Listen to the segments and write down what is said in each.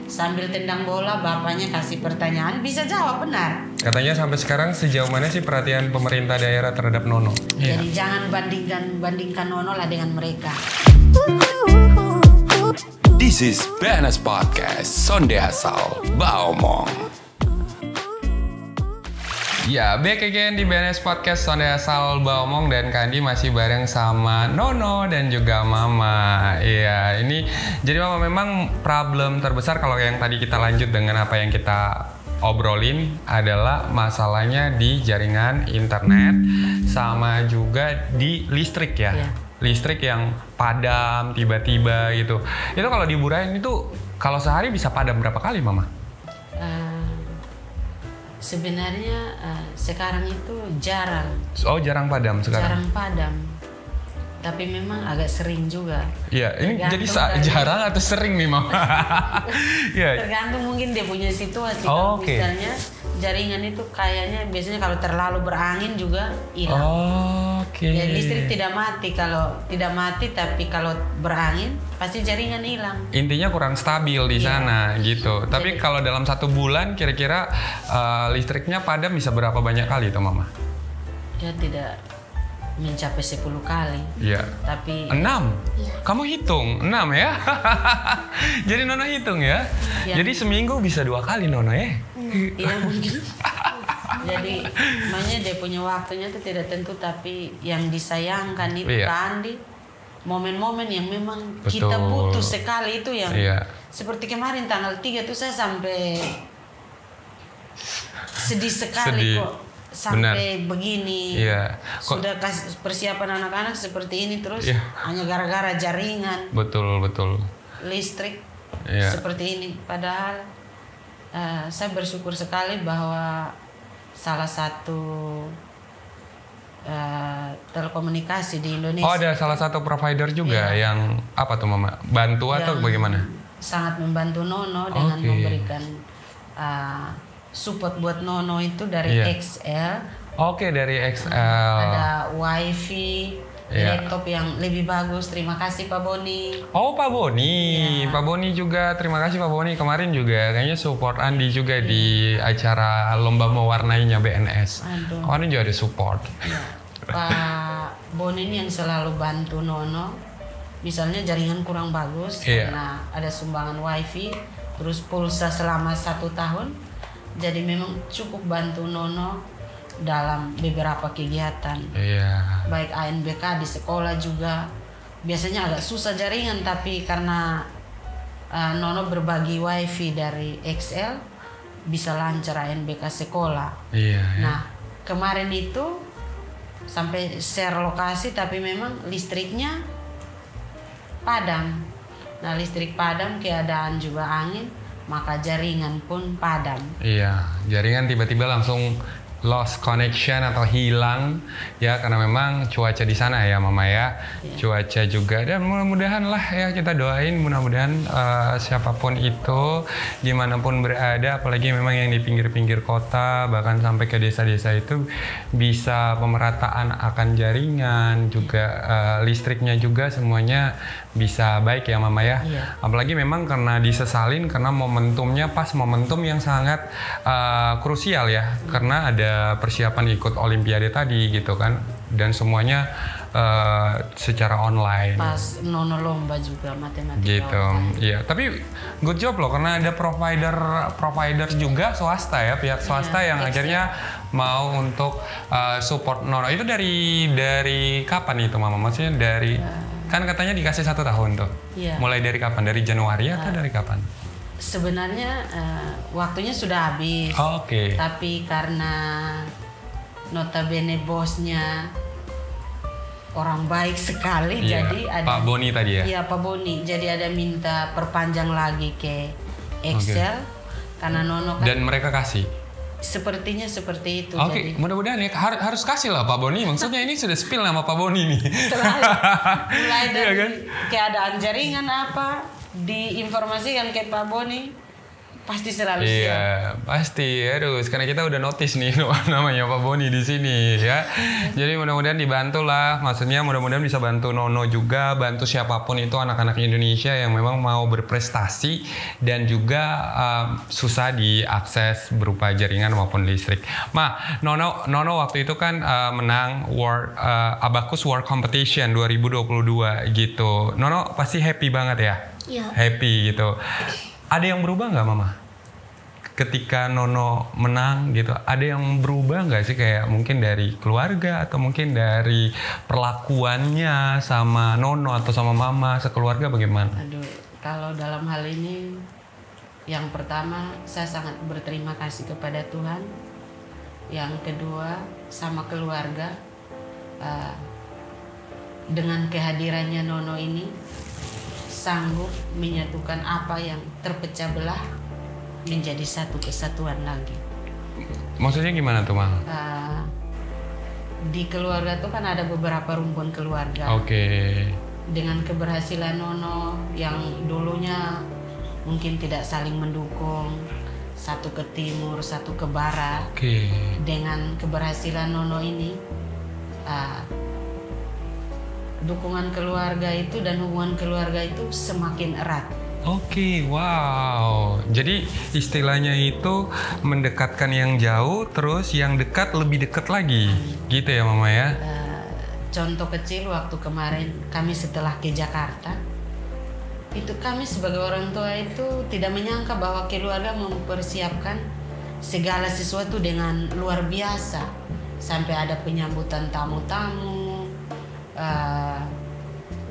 Sambil tendang bola, bapaknya kasih pertanyaan, bisa jawab benar. Katanya sampai sekarang sejauh mana sih perhatian pemerintah daerah terhadap Nono? Jadi jangan bandingkan Nono lah dengan mereka. This is BNS Podcast, Sonde Asal Baomong. Ya, back again di BNS Podcast Sonde Asal Baomong, dan Kandi masih bareng sama Nono dan juga Mama. Iya, ini jadi Mama memang problem terbesar kalau yang tadi kita lanjut dengan apa yang kita obrolin adalah masalahnya di jaringan internet sama juga di listrik ya. Iya. Listrik yang padam tiba-tiba gitu. Itu kalau di Burayan itu kalau sehari bisa padam berapa kali, Mama? Sebenarnya sekarang itu jarang. Oh, jarang padam sekarang. Jarang padam. Tapi memang agak sering juga. Iya, ini Tergantung jadi jarang atau sering nih, Mama? Iya. Tergantung mungkin dia punya situasi. Oh, Kalau oke. misalnya jaringan itu kayaknya biasanya kalau terlalu berangin juga hilang. Oh, oke. Ya, listrik tidak mati kalau tidak mati, tapi kalau berangin pasti jaringan hilang. Intinya kurang stabil di sana gitu. Tapi Jadi- kalau dalam 1 bulan kira-kira listriknya padam bisa berapa banyak kali tuh, Mama? Ya tidak mencapai 10 kali. Iya. Tapi 6? Kamu hitung 6 ya? Jadi Nono hitung ya? Iya. Jadi seminggu bisa 2 kali Nono ya? tidak mungkin. Jadi makanya dia punya waktunya itu tidak tentu, tapi yang disayangkan itu Iya. Kandi momen-momen yang memang Betul. kita butuh sekali itu yang Iya. seperti kemarin tanggal 3 tuh saya sampai sedih sekali Sedih. kok sampai begini. Iya. Kok- Sudah kasih persiapan anak-anak seperti ini terus Iya. hanya gara-gara jaringan Betul. listrik Iya. seperti ini. Padahal saya bersyukur sekali bahwa salah satu telekomunikasi di Indonesia Oh, ada salah satu provider juga yang apa tuh, Mama? Bantu atau yang bagaimana? sangat membantu Nono dengan Oke. memberikan support buat Nono itu dari Iya. XL. Oke, dari XL. Ada wifi, Iya. laptop yang lebih bagus. Terima kasih Pak Boni. Oh, Pak Boni. Iya. Pak Boni juga, terima kasih Pak Boni. Kemarin juga kayaknya support Andi juga di acara Lomba Mewarnainya BNS. Aduh. Kemarin juga ada support. Ya, Pak Boni ini yang selalu bantu Nono. Misalnya jaringan kurang bagus Iya. karena ada sumbangan wifi, terus pulsa selama 1 tahun. Jadi memang cukup bantu Nono dalam beberapa kegiatan. Iya. Baik ANBK di sekolah juga. Biasanya agak susah jaringan, tapi karena Nono berbagi wifi dari XL, bisa lancar ANBK sekolah. Iya. Nah, kemarin itu sampai share lokasi, tapi memang listriknya padam. Nah, listrik padam, keadaan juga angin, maka jaringan pun padam. Iya, jaringan tiba-tiba langsung lost connection atau hilang ya, karena memang cuaca di sana ya, Mama ya. Cuaca juga, dan mudah-mudahan lah ya, kita doain mudah-mudahan siapapun itu dimanapun berada, apalagi memang yang di pinggir-pinggir kota bahkan sampai ke desa-desa itu bisa pemerataan akan jaringan juga, listriknya juga semuanya bisa baik ya, Mama ya. Iya. Apalagi memang karena disesalin karena momentumnya pas momentum yang sangat krusial ya, karena ada persiapan ikut Olimpiade tadi gitu kan, dan semuanya secara online Pas Nono lomba juga matematika. gitu. Iya, tapi good job loh karena ada provider juga swasta ya, pihak swasta yang XL. akhirnya mau untuk support Nono. Itu dari kapan itu, Mama? Maksudnya dari kan katanya dikasih 1 tahun tuh. Iya. Mulai dari kapan? Dari Januari atau dari kapan? Sebenarnya waktunya sudah habis. Oh, oke. Tapi karena notabene bosnya orang baik sekali, Iya, jadi ada Pak Boni tadi ya? Iya, Pak Boni. Jadi ada minta perpanjang lagi ke Excel karena Nono kan Dan mereka kasih. sepertinya seperti itu. Oke, Jadi mudah-mudahan ya harus kasih lah Pak Boni. Maksudnya ini sudah spill nama Pak Boni nih. setelah mulai dari Iya kan? keadaan jaringan apa diinformasikan ke Pak Boni, pasti selalu siap. Iya, pasti. Aduh, karena kita udah notice nih namanya Pak Boni di sini ya. Jadi mudah-mudahan dibantu lah. Maksudnya mudah-mudahan bisa bantu Nono juga, bantu siapapun itu anak-anak Indonesia yang memang mau berprestasi dan juga susah diakses berupa jaringan maupun listrik. Nono waktu itu kan menang Abacus World Competition 2022 gitu. Nono pasti happy banget ya? Iya. Happy gitu. Ada yang berubah nggak Mama? Ketika Nono menang gitu, ada yang berubah nggak sih kayak mungkin dari keluarga atau mungkin dari perlakuannya sama Nono atau sama Mama sekeluarga bagaimana? Aduh, kalau dalam hal ini yang pertama saya sangat berterima kasih kepada Tuhan. Yang kedua sama keluarga, dengan kehadirannya Nono ini sanggup menyatukan apa yang terpecah belah menjadi satu kesatuan lagi. Maksudnya gimana tuh, Ma? Di keluarga tuh kan ada beberapa rumpun keluarga. Oke. Dengan keberhasilan Nono yang dulunya mungkin tidak saling mendukung, satu ke timur, satu ke barat. Oke. Dengan keberhasilan Nono ini, dukungan keluarga itu dan hubungan keluarga itu semakin erat. Oke, wow. Jadi istilahnya itu mendekatkan yang jauh, terus yang dekat lebih dekat lagi, gitu ya Mama ya? Contoh kecil waktu kemarin kami setelah ke Jakarta, itu kami sebagai orang tua itu tidak menyangka bahwa keluarga mempersiapkan segala sesuatu dengan luar biasa, sampai ada penyambutan tamu-tamu.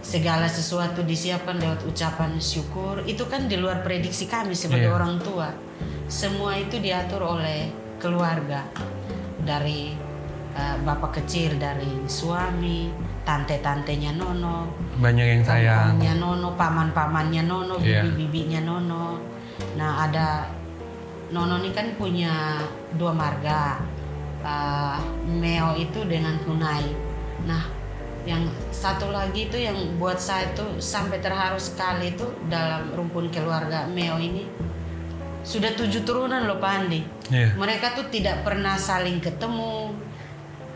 Segala sesuatu disiapkan lewat ucapan syukur. Itu kan di luar prediksi kami sebagai orang tua. Semua itu diatur oleh keluarga, dari bapak kecil, dari suami, tante-tantenya Nono, banyak yang sayang, omnya Nono, paman-pamannya Nono, bibi-bibinya Nono. Nah, ada Nono ini kan punya 2 marga, Meo itu dengan Hunai. Nah, yang satu lagi itu yang buat saya itu sampai terharu sekali itu dalam rumpun keluarga Meo ini sudah 7 turunan loh Pak Andi. Mereka tuh tidak pernah saling ketemu,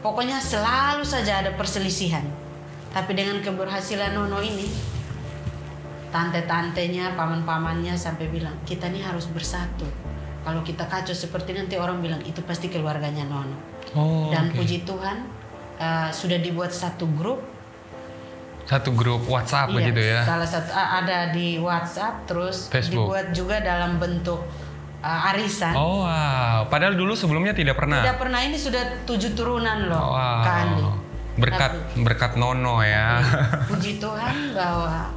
pokoknya selalu saja ada perselisihan. Tapi dengan keberhasilan Nono ini, tante-tantenya, paman-pamannya sampai bilang kita nih harus bersatu. Kalau kita kacau seperti nanti orang bilang itu pasti keluarganya Nono. Dan puji Tuhan, sudah dibuat satu grup WhatsApp begitu ya? Salah satu ada di WhatsApp, terus Facebook. Dibuat juga dalam bentuk arisan. Oh wow, padahal dulu sebelumnya tidak pernah. Tidak pernah, ini sudah 7 turunan loh, Kak Andi. Berkat Nono ya. Puji Tuhan bahwa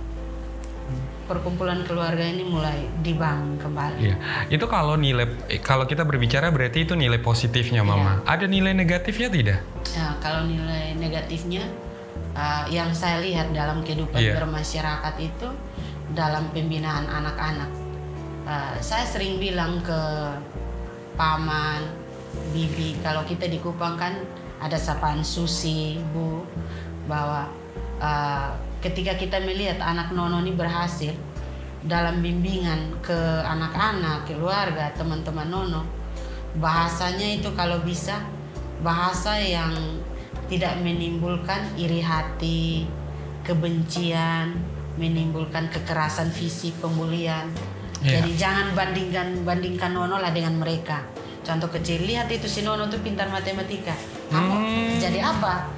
perkumpulan keluarga ini mulai dibangun kembali. Iya. Itu kalau kita berbicara berarti itu nilai positifnya Mama. Ada nilai negatifnya tidak? Nah, kalau nilai negatifnya yang saya lihat dalam kehidupan bermasyarakat itu dalam pembinaan anak-anak. Saya sering bilang ke paman, bibi, kalau kita di Kupang kan ada sapaan Susi, Bu, bahwa ketika kita melihat anak Nono ini berhasil dalam bimbingan ke anak-anak, keluarga, teman-teman Nono, bahasanya itu kalau bisa bahasa yang tidak menimbulkan iri hati, kebencian, menimbulkan kekerasan fisik, pembulian. Jadi jangan bandingkan Nono lah dengan mereka. Contoh kecil, lihat itu si Nono tuh pintar matematika. Jadi apa?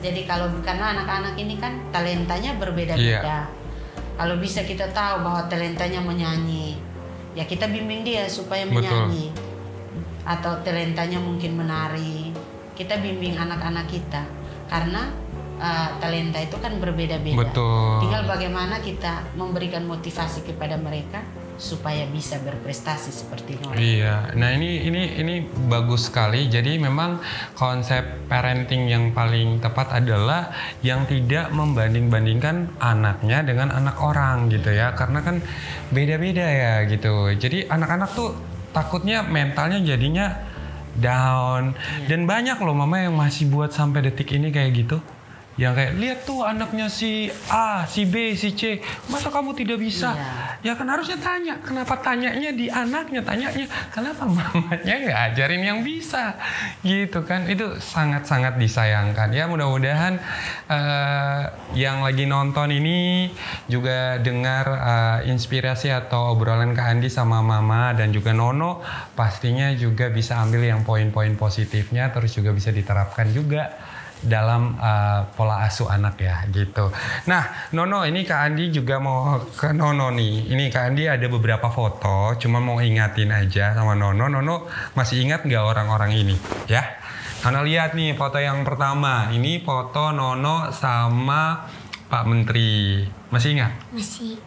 Jadi kalau karena anak-anak ini kan talentanya berbeda-beda. Kalau bisa kita tahu bahwa talentanya menyanyi, ya kita bimbing dia supaya menyanyi. Atau talentanya mungkin menari, kita bimbing anak-anak kita. Karena talenta itu kan berbeda-beda. Tinggal bagaimana kita memberikan motivasi kepada mereka supaya bisa berprestasi seperti Nono. Iya, nah ini bagus sekali. Jadi memang konsep parenting yang paling tepat adalah yang tidak membanding-bandingkan anaknya dengan anak orang gitu ya. Karena kan beda-beda ya gitu. Jadi anak-anak tuh takutnya mentalnya jadinya down. Dan banyak loh Mama yang masih buat sampai detik ini kayak gitu. Yang kayak lihat tuh anaknya si A, si B, si C, masa kamu tidak bisa? Ya kan harusnya tanya, kenapa tanyanya di anaknya, tanyanya kenapa mamanya nggak ajarin yang bisa, gitu kan? Itu sangat-sangat disayangkan. Ya mudah-mudahan yang lagi nonton ini juga dengar inspirasi atau obrolan Kak Andi sama Mama dan juga Nono, pastinya juga bisa ambil yang poin-poin positifnya, terus juga bisa diterapkan juga dalam pola asuh anak ya gitu. Nah Nono, ini Kak Andi juga mau ke Nono nih. Ini Kak Andi ada beberapa foto, cuma mau ingatin aja sama Nono. Nono masih ingat nggak orang-orang ini ya? Nono lihat nih foto yang pertama. Ini foto Nono sama Pak Menteri. Masih ingat?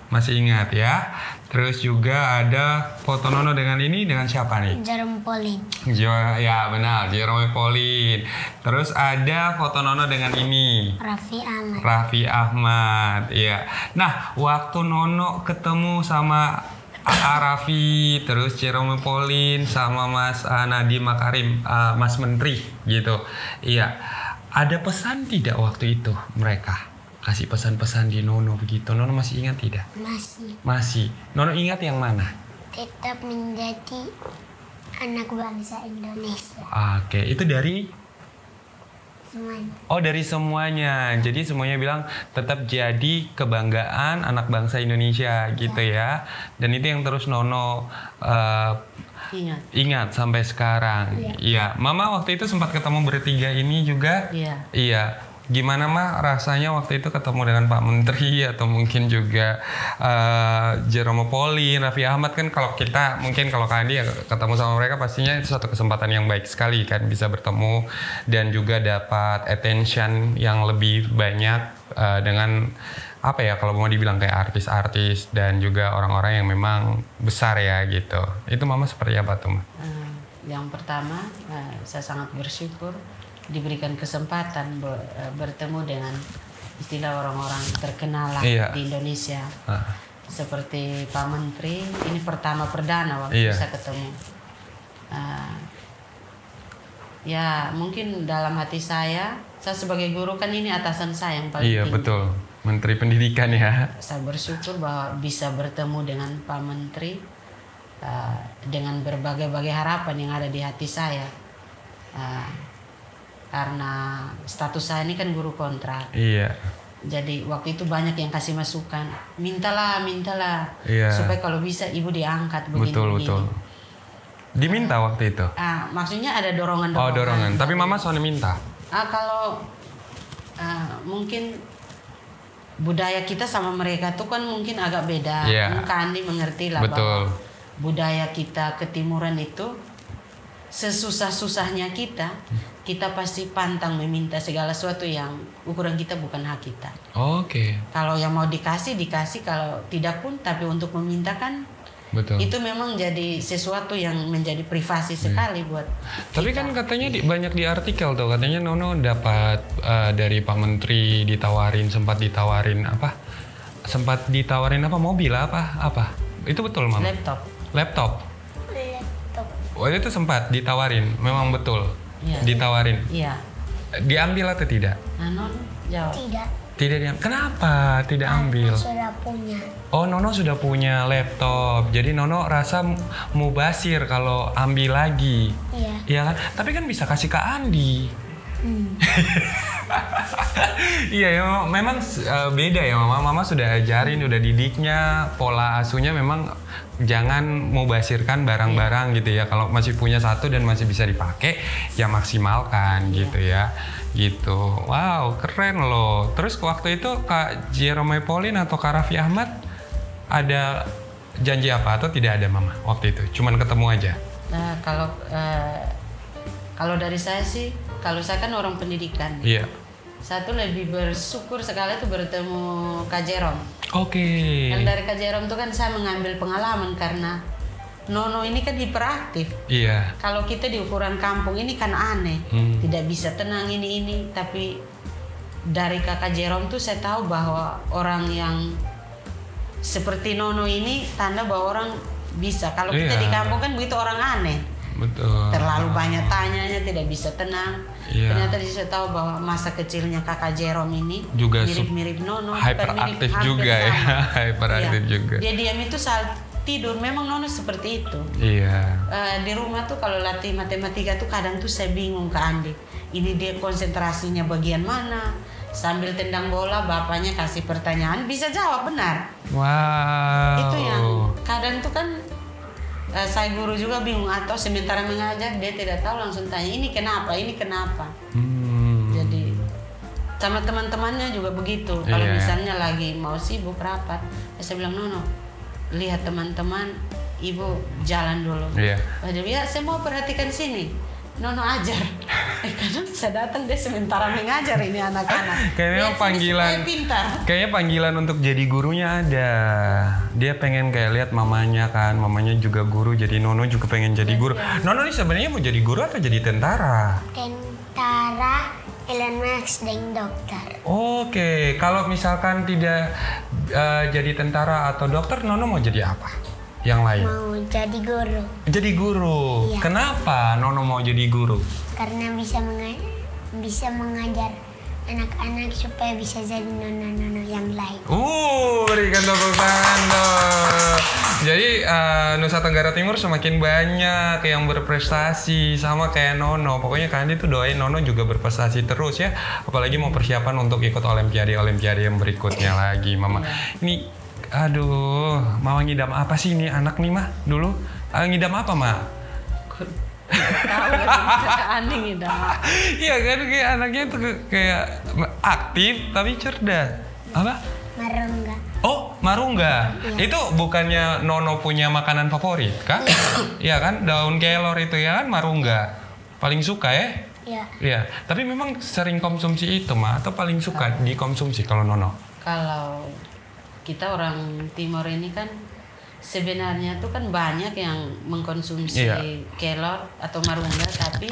Masih ingat ya. Terus juga ada foto Nono dengan ini, dengan siapa nih? Jerome Pauline. Ya benar, Jerome Pauline. Terus ada foto Nono dengan ini. Raffi Ahmad, iya. Nah, waktu Nono ketemu sama Raffi, terus Jerome Pauline, sama Mas Nadiem Makarim, Mas Menteri, gitu. Iya. Ada pesan tidak waktu itu mereka? Kasih pesan-pesan di Nono begitu. Nono masih ingat tidak? Masih. Nono ingat yang mana? Tetap menjadi anak bangsa Indonesia. Oke, itu dari? Semuanya. Oh, dari semuanya. Jadi semuanya bilang tetap jadi kebanggaan anak bangsa Indonesia gitu ya. Dan itu yang terus Nono ingat sampai sekarang. Iya. Mama waktu itu sempat ketemu bertiga ini juga? Iya. Gimana Mah rasanya waktu itu ketemu dengan Pak Menteri atau mungkin juga Jerome Pauline, Raffi Ahmad? Kan kalau kita mungkin kalau Kak Andi ya ketemu sama mereka pastinya itu satu kesempatan yang baik sekali kan, bisa bertemu dan juga dapat attention yang lebih banyak dengan apa ya, kalau mau dibilang kayak artis-artis dan juga orang-orang yang memang besar ya gitu. Itu Mama seperti apa tuh? Yang pertama saya sangat bersyukur diberikan kesempatan bertemu dengan istilah orang-orang terkenal lah di Indonesia. Seperti Pak Menteri, ini perdana waktu bisa ketemu. Ya mungkin dalam hati saya sebagai guru kan ini atasan saya yang paling tinggi. Iya betul, Menteri Pendidikan ya. Saya bersyukur bahwa bisa bertemu dengan Pak Menteri dengan berbagai-bagai harapan yang ada di hati saya. Karena status saya ini kan guru kontrak. Iya. Jadi waktu itu banyak yang kasih masukan, mintalah, supaya kalau bisa ibu diangkat begini. Betul. Diminta waktu itu? Maksudnya ada dorongan. Oh dorongan. Tapi Mama soalnya minta. Kalau mungkin budaya kita sama mereka tuh kan mungkin agak beda. Kak Andi mengerti lah bahwa budaya kita ketimuran itu sesusah-susahnya kita pasti pantang meminta segala sesuatu yang ukuran kita bukan hak kita. Oke. Kalau yang mau dikasih, kalau tidak pun, tapi untuk meminta kan itu memang jadi sesuatu yang menjadi privasi sekali buat Tapi kita. Kan katanya banyak di artikel tuh, katanya Nono dapat dari Pak Menteri sempat ditawarin mobil apa? Itu betul Mama? Laptop. Oh itu sempat ditawarin, memang betul. Ditawarin. Iya. Diambil atau tidak? Nono jawab. Tidak diambil. Kenapa tidak ambil? Sudah punya. Oh Nono sudah punya laptop. Jadi Nono rasa mubasir kalau ambil lagi. Iya kan? Tapi kan bisa kasih ke Andi. Iya ya, memang beda ya Mama sudah ajarin, udah didiknya, pola asuhnya memang jangan mubasirkan barang-barang gitu ya. Kalau masih punya satu dan masih bisa dipakai, ya maksimalkan gitu ya. Gitu. Wow, keren loh. Terus waktu itu Kak Jerome Pauline atau Kak Raffi Ahmad ada janji apa atau tidak ada Mama waktu itu? Cuman ketemu aja. Nah, kalau dari saya sih, kalau saya kan orang pendidikan. Iya. Satu lebih bersyukur sekali tuh bertemu Kak Jerome. Oke. Dan dari Kak Jerome tuh kan saya mengambil pengalaman karena Nono ini kan hiperaktif. Iya. Kalau kita di ukuran kampung ini kan aneh, tidak bisa tenang ini. Tapi dari Kakak Jerome tuh saya tahu bahwa orang yang seperti Nono ini tanda bahwa orang bisa. Kalau kita di kampung kan begitu orang aneh. Betul. Terlalu banyak tanyanya, tidak bisa tenang. Iya. Ternyata disitu tahu bahwa masa kecilnya kakak Jerome ini Juga mirip-mirip Nono, bukan hyperaktif hampir juga ya, sama. hyperaktif Iya. juga. Dia diam itu saat tidur, memang Nono seperti itu. Iya. Di rumah tuh kalau latih matematika tuh kadang tuh saya bingung ke Andi. Ini dia konsentrasinya bagian mana? Sambil tendang bola, bapaknya kasih pertanyaan, bisa jawab benar. Wow. Itu yang kadang tuh kan saya guru juga bingung, atau sementara mengajar dia tidak tahu, langsung tanya ini kenapa, ini kenapa. Jadi sama teman-temannya juga begitu. Kalau Iya. misalnya lagi mau sibuk rapat, saya bilang Nono, lihat teman-teman, ibu jalan dulu. Iya. Dia bilang, saya mau perhatikan sini. Nono ajar. Kadang saya datang dia sementara mengajar ini anak-anak. Kayaknya Lihat sini panggilan, supaya pintar. kayaknya panggilan untuk jadi gurunya ada. Dia pengen kayak lihat mamanya kan, mamanya juga guru, jadi Nono juga pengen jadi guru. Nono ini sebenarnya mau jadi guru atau jadi tentara? Tentara, Elon Musk, dan dokter. Oke, kalau misalkan tidak jadi tentara atau dokter, Nono mau jadi apa? Yang lain? Mau jadi guru. Jadi guru. Iya. Kenapa Nono mau jadi guru? Karena bisa mengajar anak-anak supaya bisa jadi nono-nono yang lain. Berikan tepuk tangan dong. Jadi Nusa Tenggara Timur semakin banyak yang berprestasi sama kayak Nono. Pokoknya Kak Andi tuh doain Nono juga berprestasi terus ya. Apalagi mau persiapan untuk ikut olimpiade yang berikutnya lagi, Mama. Ini aduh, Mama ngidam apa sih ini anak nih mah dulu? Ngidam apa, Ma? Tahu aneh gitu. Iya kan, kayak anaknya tuh kayak aktif tapi cerdas. Apa? Marungga. Oh, marungga. Itu bukannya Nono punya makanan favorit, kan? Iya kan, daun kelor itu ya kan, marungga. Paling suka ya? Ya. Iya. Tapi memang sering konsumsi itu, Ma, atau paling suka dikonsumsi kalau Nono? Kalau kita orang Timur ini kan sebenarnya tuh kan banyak yang mengkonsumsi kelor atau marungga, tapi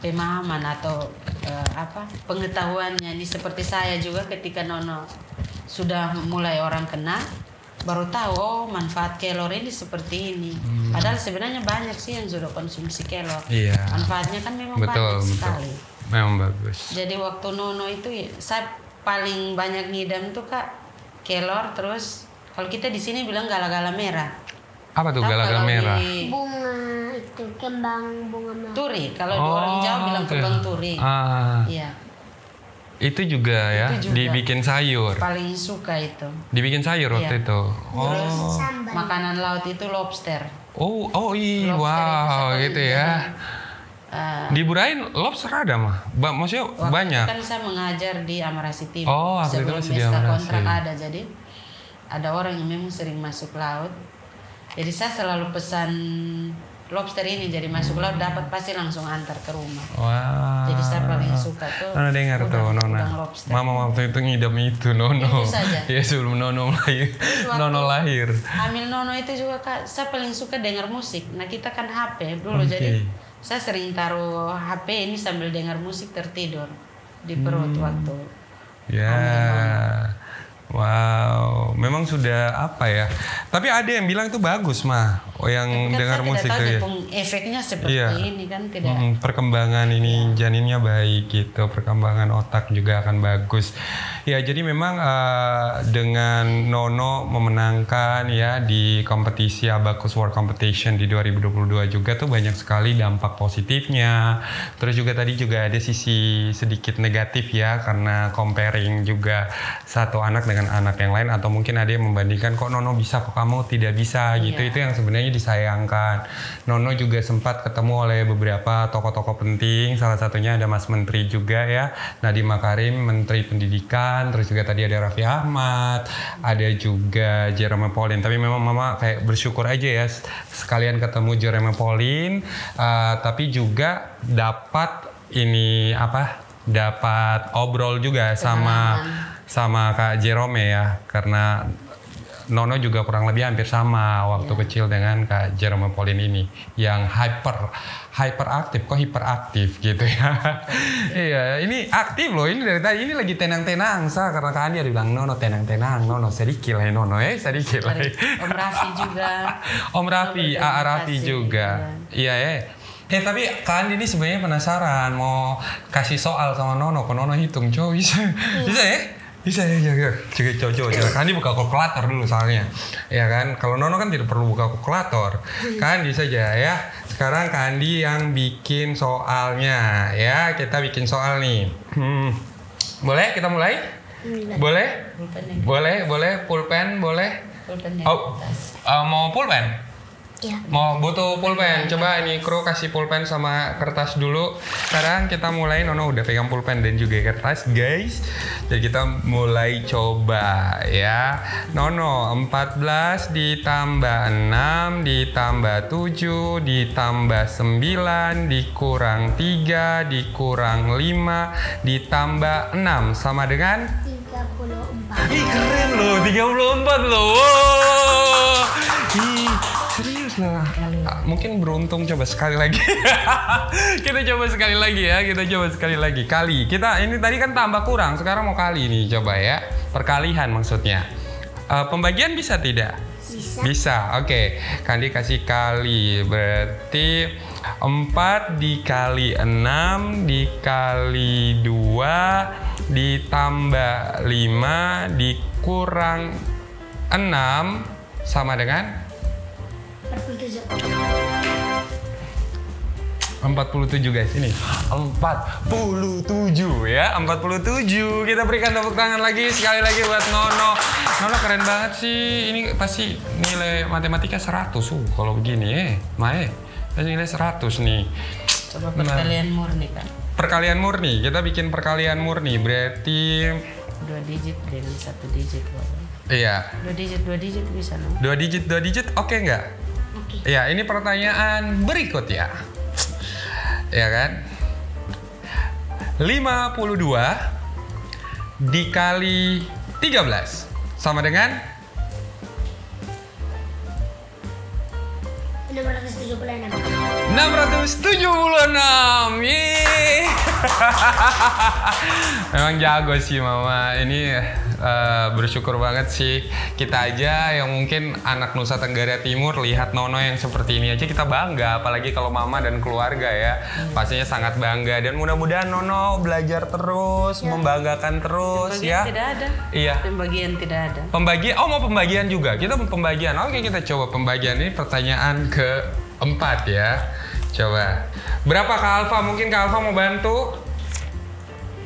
pemahaman atau pengetahuannya ini seperti saya juga ketika Nono sudah mulai orang kenal baru tahu oh manfaat kelor ini seperti ini. Padahal sebenarnya banyak sih yang sudah konsumsi kelor. Iya. Manfaatnya kan memang Betul. banyak sekali. Memang bagus. Jadi waktu Nono itu saya paling banyak ngidam tuh Kak kelor, terus kalau kita di sini bilang gala-gala merah. Apa tuh Tahu gala-gala kalau merah? di Bunga itu kembang bunga merah. Turi, kalau di orang Jawa bilang oke. kembang turi. Iya, Itu juga ya, Itu juga. dibikin sayur. paling suka itu. Dibikin sayur waktu Iya. itu. Terus Sambal. makanan laut itu lobster. Oh, Lobster wow, itu saya gitu paling ya. jadi, Di Burain lobster ada mah, maksudnya waktu banyak. itu kan saya mengajar di Amarasi Timur. Oh, waktu itu sebelum masih di SK Amarasi. kontrak ada, jadi ada orang yang memang sering masuk laut. Jadi saya selalu pesan lobster ini, jadi masuk laut dapat pasti langsung antar ke rumah. Wah. Jadi saya paling suka tuh Nona dengar tuh, udang Nona. lobster. Mama waktu itu ngidam itu, Nono. Itu saja. Ya sebelum Nono lahir. waktu- Nono lahir. Hamil Nono itu juga Kak, saya paling suka dengar musik. Nah kita kan HP dulu, Oke. jadi saya sering taruh HP ini sambil dengar musik tertidur di perut waktu. Ya. Wow, memang sudah apa ya? Tapi ada yang bilang itu bagus mah, yang Tapi kan dengar saya musik tidak tahu tuh ya. efeknya seperti Iya. ini kan tidak. Perkembangan ini janinnya baik gitu, perkembangan otak juga akan bagus. Ya jadi memang dengan Nono memenangkan ya di kompetisi Abacus World Competition di 2022 juga tuh banyak sekali dampak positifnya. Terus juga tadi juga ada sisi sedikit negatif ya, karena comparing juga satu anak dengan anak yang lain, atau mungkin ada yang membandingkan kok Nono bisa kok kamu tidak bisa gitu. Iya. Itu yang sebenarnya disayangkan. Nono juga sempat ketemu oleh beberapa tokoh-tokoh penting, salah satunya ada Mas Menteri juga ya, Nadiem Makarim, Menteri Pendidikan, terus juga tadi ada Raffi Ahmad, ada juga Jerome Pauline. Tapi memang Mama kayak bersyukur aja ya sekalian ketemu Jerome Pauline, tapi juga dapat ini dapat obrol juga sama Kak Jerome ya, karena Nono juga kurang lebih hampir sama waktu kecil dengan Kak Jerome Pauline ini yang hyperaktif kok hiperaktif gitu ya. Iya, ini aktif loh, ini dari tadi ini lagi tenang-tenang karena Kak Andi ada bilang Nono tenang-tenang, Nono sedikit lah Nono sedikit lah. Om Raffi juga. Om Raffi, Berterima Raffi kasih, juga. Iya Tapi Kak Andi ini sebenarnya penasaran mau kasih soal sama Nono, kok Nono hitung, coba bisa? Bisa ya? Bisa ya, coba. Kak Andi buka kalkulator dulu soalnya, ya kan? Kalau Nono kan tidak perlu buka kalkulator, Kak Andi saja ya. Sekarang Kak Andi yang bikin soalnya, ya kita bikin soal nih. Boleh kita mulai? Boleh? Boleh. Pulpen boleh? Pulpen Mau pulpen? Ya. Mau butuh pulpen? Coba ini kru kasih pulpen sama kertas dulu. Sekarang kita mulai. Nono udah pegang pulpen dan juga kertas, guys. Jadi kita mulai coba ya. Nono 14 ditambah 6 ditambah 7 ditambah 9 dikurang 3 dikurang 5 ditambah 6 sama dengan 34. Ih, keren loh, 34 loh. Wow. Ih, serius lah. Mungkin beruntung, coba sekali lagi. Kita coba sekali lagi ya, Kali. Kita ini tadi kan tambah kurang, sekarang mau kali nih, coba ya. Perkalian maksudnya. Pembagian bisa tidak? Bisa. Oke. Kandi kasih kali. Berarti 4 dikali 6 dikali 2 ditambah 5 dikurang 6 sama dengan 47 guys, ini 47 ya, 47. Kita berikan tepuk tangan lagi sekali lagi buat Nono. Nono keren banget sih. Ini pasti nilai matematika 100 kalau begini Mae. Pasti nilai 100 nih. Coba perkalian murni kan. Perkalian murni, kita bikin perkalian murni berarti 2 digit dengan 1 digit. Iya. 2 digit bisa no? 2 digit, oke nggak? Oke. Ya, ini pertanyaan berikut ya. Ya kan? 52 dikali 13 sama dengan 676. Yeay. Memang jago sih Mama. Ini bersyukur banget sih. Kita aja yang mungkin anak Nusa Tenggara Timur lihat Nono yang seperti ini aja kita bangga. Apalagi kalau Mama dan keluarga ya. Pastinya sangat bangga. Dan mudah-mudahan Nono belajar terus, membanggakan terus Pembagian ya. tidak ada. Iya. Pembagian tidak ada. Pembagian, mau pembagian juga. Kita pembagian. Oke, kita coba pembagian. Ini pertanyaan keempat ya. Coba. Berapa Kak Alfa? Mungkin Kak Alfa mau bantu?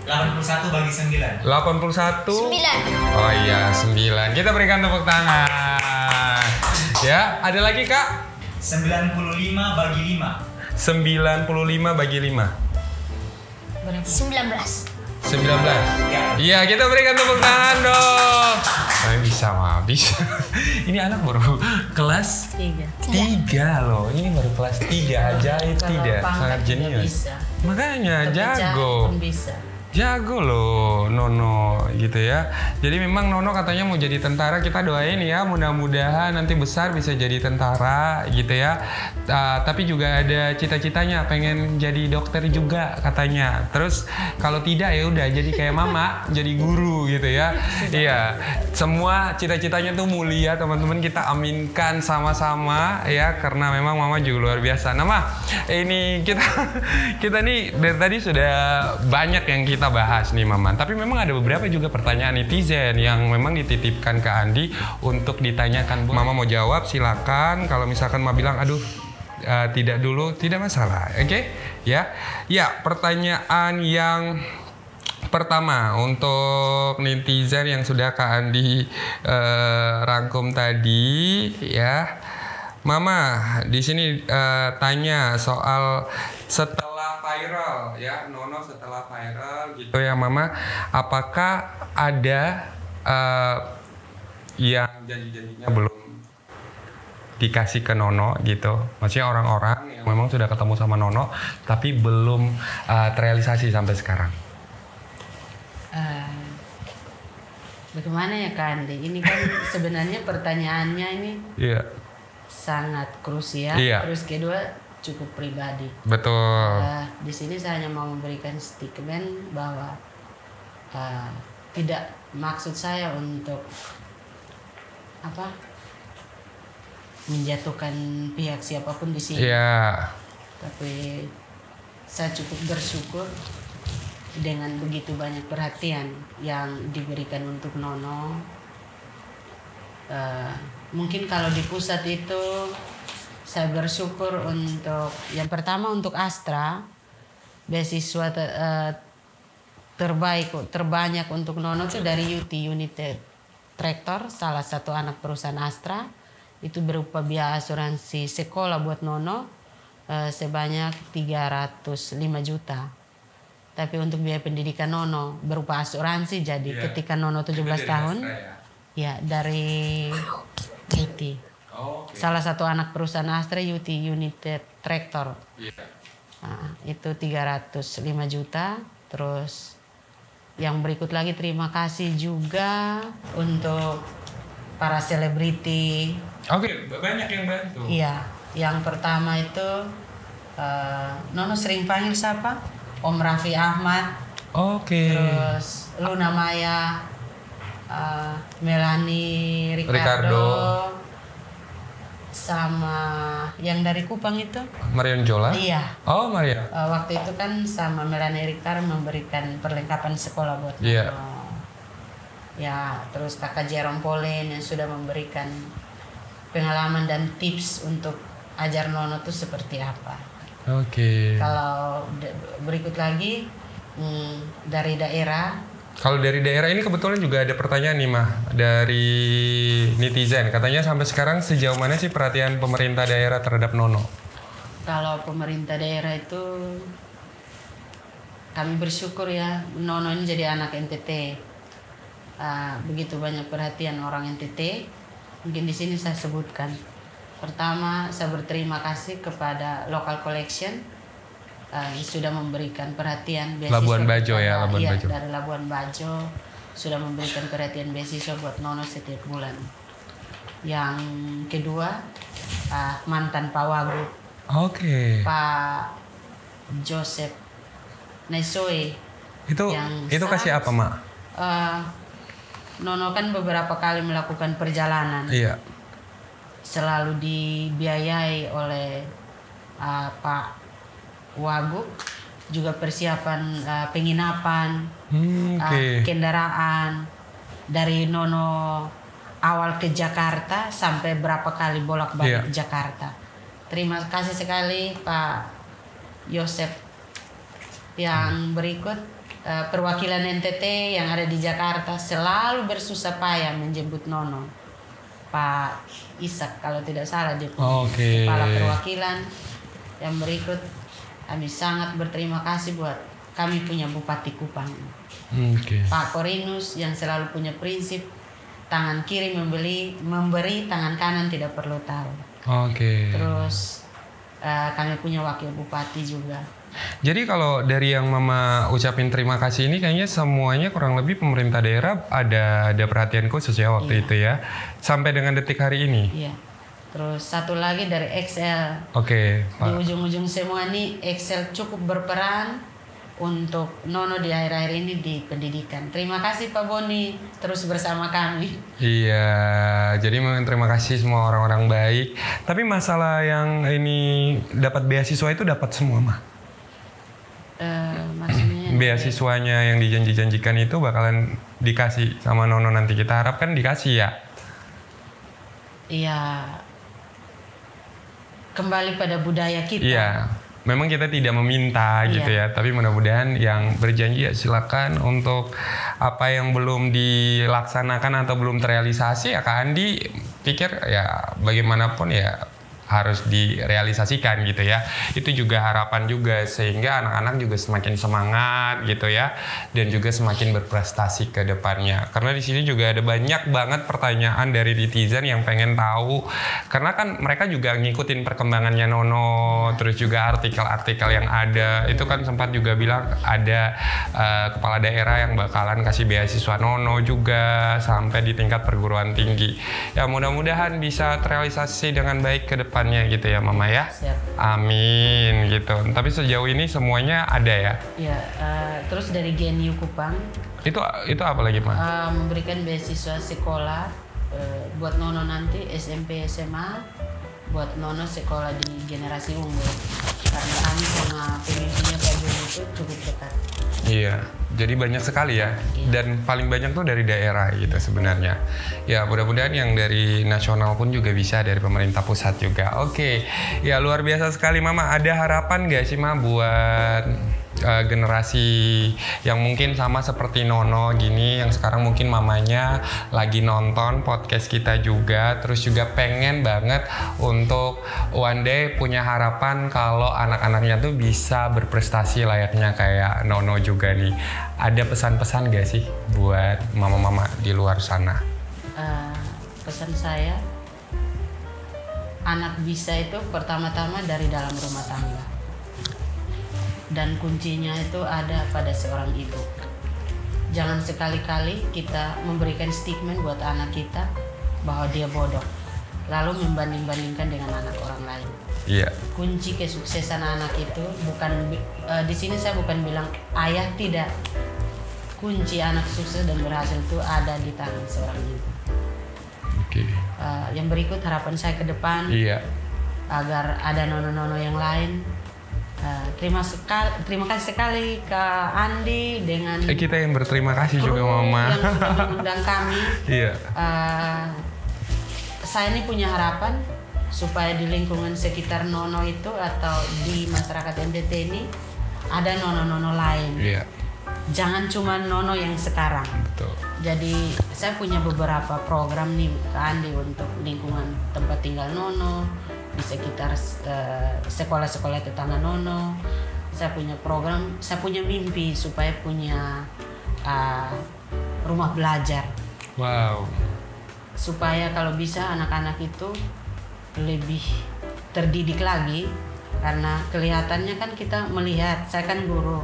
81 bagi 9. 81? 9. Oh iya, 9. Kita berikan tepuk tangan. Ya, ada lagi Kak? 95 bagi 5. 95 bagi 5. Berapa? 19. 19. Ya. Iya, kita berikan tepuk tangan dong. Bisa mah, bisa. Ini anak baru kelas 3 loh. Ini baru kelas 3 aja itu tidak. Sangat jenius. Makanya jago. Bisa. Jago loh Nono gitu ya. Jadi memang Nono katanya mau jadi tentara. Kita doain ya, mudah-mudahan nanti besar bisa jadi tentara gitu ya. Tapi juga ada cita-citanya pengen jadi dokter juga katanya. Terus kalau tidak ya udah jadi kayak Mama, jadi guru gitu ya. Iya, semua cita-citanya tuh mulia teman-teman. Kita aminkan sama-sama ya, karena memang Mama juga luar biasa. Nah Ma, ini kita nih dari tadi sudah banyak yang kita bahas nih Mama. Tapi memang ada beberapa juga pertanyaan netizen yang memang dititipkan ke Andi untuk ditanyakan. Mama mau jawab silakan. Kalau misalkan Mama bilang aduh tidak dulu, tidak masalah. Oke? Ya. Ya, pertanyaan yang pertama untuk netizen yang sudah Kak Andi rangkum tadi ya. Mama di sini tanya soal setelah viral ya, Nono setelah viral gitu ya Mama, apakah ada yang janji-janjinya belum dikasih ke Nono gitu? Maksudnya orang-orang yang memang sudah ketemu sama Nono tapi belum terrealisasi sampai sekarang. Bagaimana ya Kak Andi? Ini kan sebenarnya pertanyaannya ini sangat krusial. Terus kedua cukup pribadi. Betul. Di sini saya hanya mau memberikan statement bahwa tidak maksud saya untuk menjatuhkan pihak siapapun di sini. Iya. Tapi saya cukup bersyukur dengan begitu banyak perhatian yang diberikan untuk Nono. Mungkin kalau di pusat itu saya bersyukur untuk yang pertama untuk Astra, beasiswa terbanyak untuk Nono itu dari UT, United Tractor, salah satu anak perusahaan Astra. Itu berupa biaya asuransi sekolah buat Nono sebanyak 305 juta. Tapi untuk biaya pendidikan Nono berupa asuransi, jadi ketika Nono 17 tahun ya dari UT. Salah satu anak perusahaan Astra UT, United Tractor. Nah, itu 305 juta. Terus yang berikut lagi terima kasih juga untuk para selebriti. Oke, banyak yang bantu. Iya, yang pertama itu Nono sering panggil siapa? Om Raffi Ahmad. Oke. Terus Luna Maya, Melanie Ricardo, sama yang dari Kupang itu. Marion Jola? Iya. Oh, Maria. Waktu itu kan sama Melanie Ricardo memberikan perlengkapan sekolah buat Iya. Nono. Ya, terus kakak Jerome Polen yang sudah memberikan pengalaman dan tips untuk ajar Nono tuh seperti apa. Oke. Kalau berikut lagi dari daerah. Kalau dari daerah ini kebetulan juga ada pertanyaan nih Mah dari netizen. Katanya sampai sekarang sejauh mana sih perhatian pemerintah daerah terhadap Nono? Kalau pemerintah daerah itu kami bersyukur ya, Nono ini jadi anak NTT. Begitu banyak perhatian orang NTT. Mungkin di sini saya sebutkan. Pertama, saya berterima kasih kepada Local Collection yang sudah memberikan perhatian beasiswa. Labuan Bajo ya, Labuan Bajo. Dari Labuan Bajo sudah memberikan perhatian beasiswa buat Nono setiap bulan. Yang kedua, mantan Pak Wagub, Pak Joseph Nesoe. Itu kasih apa, Mak? Nono kan beberapa kali melakukan perjalanan. Iya. Selalu dibiayai oleh Pak Wagub, juga persiapan penginapan, kendaraan dari Nono awal ke Jakarta sampai berapa kali bolak-balik Jakarta. Terima kasih sekali Pak Yosef. Yang berikut perwakilan NTT yang ada di Jakarta selalu bersusah payah menjemput Nono. Pak Ishak kalau tidak salah dia kepala perwakilan. Yang berikut kami sangat berterima kasih buat kami punya Bupati Kupang, Pak Korinus yang selalu punya prinsip tangan kiri memberi, tangan kanan tidak perlu tahu. Terus kami punya wakil bupati juga. Jadi kalau dari yang Mama ucapin terima kasih ini kayaknya semuanya kurang lebih pemerintah daerah ada perhatian khusus ya waktu itu ya. Sampai dengan detik hari ini. Iya. Terus satu lagi dari Excel. Pak. Di ujung-ujung semua ini Excel cukup berperan untuk Nono di akhir-akhir ini di pendidikan. Terima kasih Pak Boni terus bersama kami. Iya, jadi terima kasih semua orang-orang baik. Tapi masalah yang ini dapat beasiswa itu dapat semua mah? Maksudnya beasiswanya yang dijanji-janjikan itu bakalan dikasih sama Nono nanti, kita harapkan dikasih ya? Iya, kembali pada budaya kita. Iya. Memang kita tidak meminta gitu ya, tapi mudah-mudahan yang berjanji ya silakan. Untuk apa yang belum dilaksanakan atau belum terrealisasi ya Kak Andi pikir ya bagaimanapun ya harus direalisasikan gitu ya. Itu juga harapan juga sehingga anak-anak juga semakin semangat gitu ya, dan juga semakin berprestasi ke depannya. Karena di sini juga ada banyak banget pertanyaan dari netizen yang pengen tahu, karena kan mereka juga ngikutin perkembangannya Nono, terus juga artikel-artikel yang ada itu kan sempat juga bilang ada kepala daerah yang bakalan kasih beasiswa Nono juga sampai di tingkat perguruan tinggi. Ya mudah-mudahan bisa terrealisasi dengan baik ke depannya gitu ya Mama ya. Siap. Amin gitu. Tapi sejauh ini semuanya ada ya. Ya, terus dari GNU Kupang itu apa lagi Ma? Memberikan beasiswa sekolah buat Nono nanti SMP SMA, buat Nono sekolah di generasi unggul. karena kami sama pemimpinnya Pak Joni itu cukup dekat. Iya, jadi banyak sekali ya, dan paling banyak tuh dari daerah gitu sebenarnya. Ya mudah-mudahan yang dari nasional pun juga bisa, dari pemerintah pusat juga. Oke, ya luar biasa sekali Mama. Ada harapan nggak sih Ma buat generasi yang mungkin sama seperti Nono gini, yang sekarang mungkin mamanya lagi nonton podcast kita juga, terus juga pengen banget untuk one day punya harapan kalau anak-anaknya tuh bisa berprestasi layaknya kayak Nono juga nih. Ada pesan-pesan gak sih buat mama-mama di luar sana? Pesan saya, anak bisa itu pertama-tama dari dalam rumah tangga. Dan kuncinya itu ada pada seorang ibu. Jangan sekali-kali kita memberikan stigma buat anak kita bahwa dia bodoh, lalu membanding-bandingkan dengan anak orang lain. Iya. Kunci kesuksesan anak itu bukan di sini saya bukan bilang ayah tidak. Kunci anak sukses dan berhasil itu ada di tangan seorang ibu. Oke. Yang berikut harapan saya ke depan, agar ada nono-nono yang lain. Terima kasih sekali ke Andi dengan kita yang berterima kasih juga Mama yang sudah mengundang kami. Iya. Saya ini punya harapan supaya di lingkungan sekitar Nono itu atau di masyarakat NTT ini ada nono-nono lain. Iya. Jangan cuma Nono yang sekarang. Betul. Jadi saya punya beberapa program nih ke Andi untuk lingkungan tempat tinggal Nono, di sekitar sekolah-sekolah tetangga Nono. Saya punya program, saya punya mimpi supaya punya rumah belajar. Wow. Supaya kalau bisa anak-anak itu lebih terdidik lagi, karena kelihatannya kan kita melihat, saya kan guru,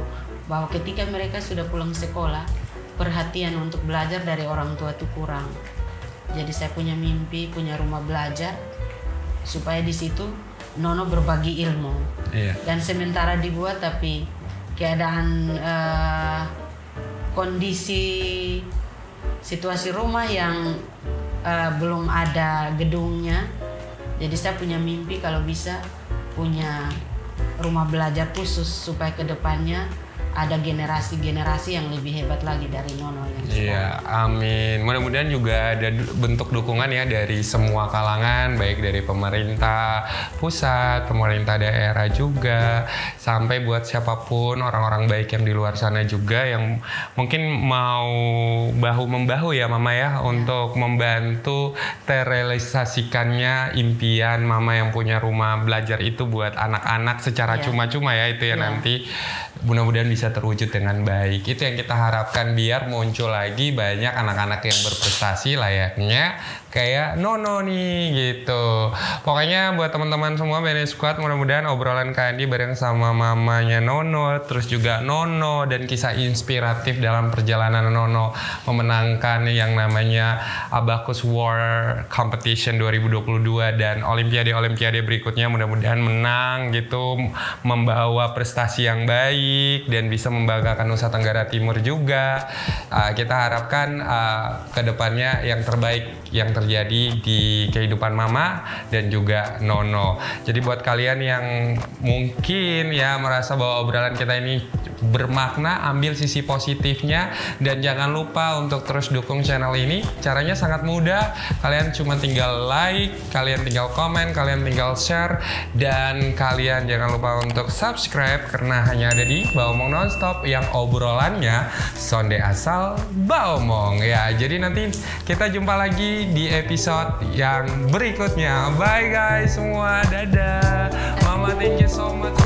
bahwa ketika mereka sudah pulang sekolah, perhatian untuk belajar dari orang tua itu kurang. Jadi saya punya mimpi, punya rumah belajar, supaya di situ Nono berbagi ilmu. Iya. Dan sementara dibuat, tapi keadaan kondisi situasi rumah yang belum ada gedungnya. Jadi saya punya mimpi kalau bisa punya rumah belajar khusus supaya kedepannya ada generasi-generasi yang lebih hebat lagi dari Nono yang sekarang. Iya, amin. Mudah-mudahan juga ada bentuk dukungan ya dari semua kalangan, baik dari pemerintah pusat, pemerintah daerah juga, sampai buat siapapun orang-orang baik yang di luar sana juga yang mungkin mau bahu-membahu ya Mama ya, untuk membantu terrealisasikannya impian Mama yang punya rumah belajar itu buat anak-anak secara cuma-cuma ya, itu ya nanti mudah-mudahan bisa terwujud dengan baik. Itu yang kita harapkan, biar muncul lagi banyak anak-anak yang berprestasi layaknya kayak Nono nih gitu. Pokoknya buat teman-teman semua BNS Squad, mudah-mudahan obrolan Kandi bareng sama mamanya Nono, terus juga Nono, dan kisah inspiratif dalam perjalanan Nono memenangkan yang namanya Abacus War Competition 2022 dan Olimpiade berikutnya, mudah-mudahan menang gitu, membawa prestasi yang baik dan bisa membanggakan Nusa Tenggara Timur juga. Kita harapkan kedepannya yang terbaik yang terjadi di kehidupan Mama dan juga Nono. Jadi buat kalian yang mungkin ya merasa bahwa obrolan kita ini bermakna, ambil sisi positifnya dan jangan lupa untuk terus dukung channel ini. Caranya sangat mudah, kalian cuma tinggal like, kalian tinggal komen, kalian tinggal share, dan kalian jangan lupa untuk subscribe karena hanya ada di Baomong Nonstop yang obrolannya sonde asal Baomong ya. Jadi nanti kita jumpa lagi di episode yang berikutnya. Bye guys semua, dadah. Mama thank you so much.